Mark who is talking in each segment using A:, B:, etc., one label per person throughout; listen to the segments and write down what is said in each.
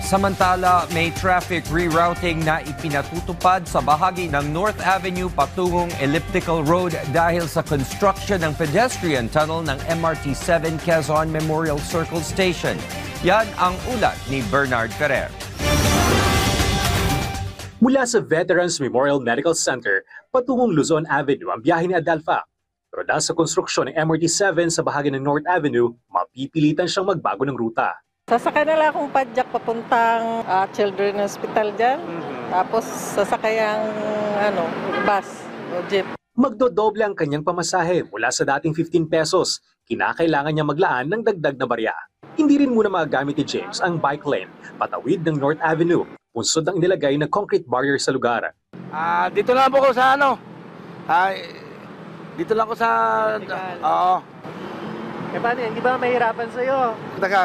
A: Samantala, may traffic rerouting na ipinatutupad sa bahagi ng North Avenue patungong Elliptical Road dahil sa construction ng pedestrian tunnel ng MRT-7 Quezon Memorial Circle Station. Yan ang ulat ni Bernard Ferrer.
B: Mula sa Veterans Memorial Medical Center patungong Luzon Avenue ang biyahe ni Adalfa. Pero dahil sa konstruksyon ng MRT-7 sa bahagi ng North Avenue, mapipilitan siyang magbago ng ruta.
C: Sasakay na lang akong padjak papuntang Children's Hospital dyan. Tapos sasakay ang bus o jeep.
B: Magdodoble ang kanyang pamasahe mula sa dating 15 pesos. Kinakailangan niya maglaan ng dagdag na barya. Hindi rin muna magagamit ni James ang bike lane patawid ng North Avenue. Punsod ang inilagay na concrete barrier sa lugar.
D: Dito lang po ko sa dito lang ko sa... Oo.
E: Eh paano yan? Di ba mahirapan sa'yo?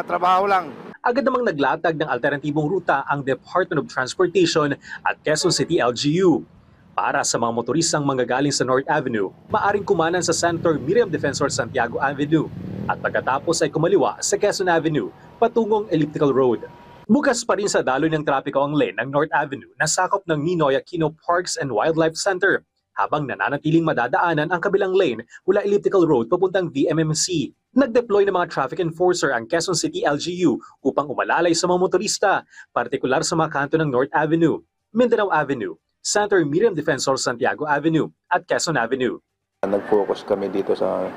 D: Trabaho lang.
B: Agad namang naglatag ng alternatibong ruta ang Department of Transportation at Quezon City LGU. Para sa mga motoristang manggagaling sa North Avenue, maaring kumanan sa Senator Miriam Defensor Santiago Avenue at pagkatapos ay kumaliwa sa Quezon Avenue patungong Elliptical Road. Bukas pa rin sa daloy ng trapiko ang lane ng North Avenue na sakop ng Ninoy Aquino Parks and Wildlife Center habang nananatiling madadaanan ang kabilang lane mula Elliptical Road papuntang VMMC. Nag-deploy ng mga traffic enforcer ang Quezon City LGU upang umalalay sa mga motorista, partikular sa mga kanto ng North Avenue, Mindanao Avenue, Senator Miriam Defensor Santiago Avenue at Quezon Avenue.
F: Nag-focus kami dito sa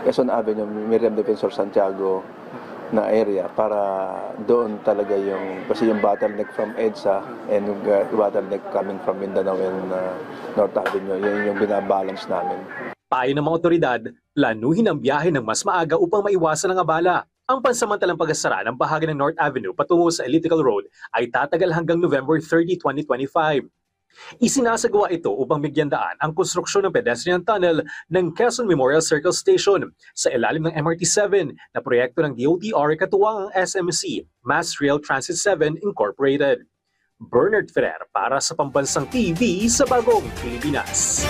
F: Quezon Avenue, Miriam Defensor Santiago na area para doon talaga kasi yung bottleneck from EDSA and yung bottleneck coming from Mindanao and North Avenue, yun yung binabalance namin.
B: Payo ng mga otoridad, planuhin ang biyahe ng mas maaga upang maiwasan ang abala. Ang pansamantalang pag-asara ng bahagi ng North Avenue patungo sa Elliptical Road ay tatagal hanggang November 30, 2025. Isinasagawa ito upang bigyan daan ang konstruksyon ng pedestrian tunnel ng Quezon Memorial Circle Station sa ilalim ng MRT-7 na proyekto ng DOTR katuwang ang SMC, Mass Rail Transit 7 Incorporated. Bernard Ferrer para sa Pambansang TV sa Bagong Pilipinas.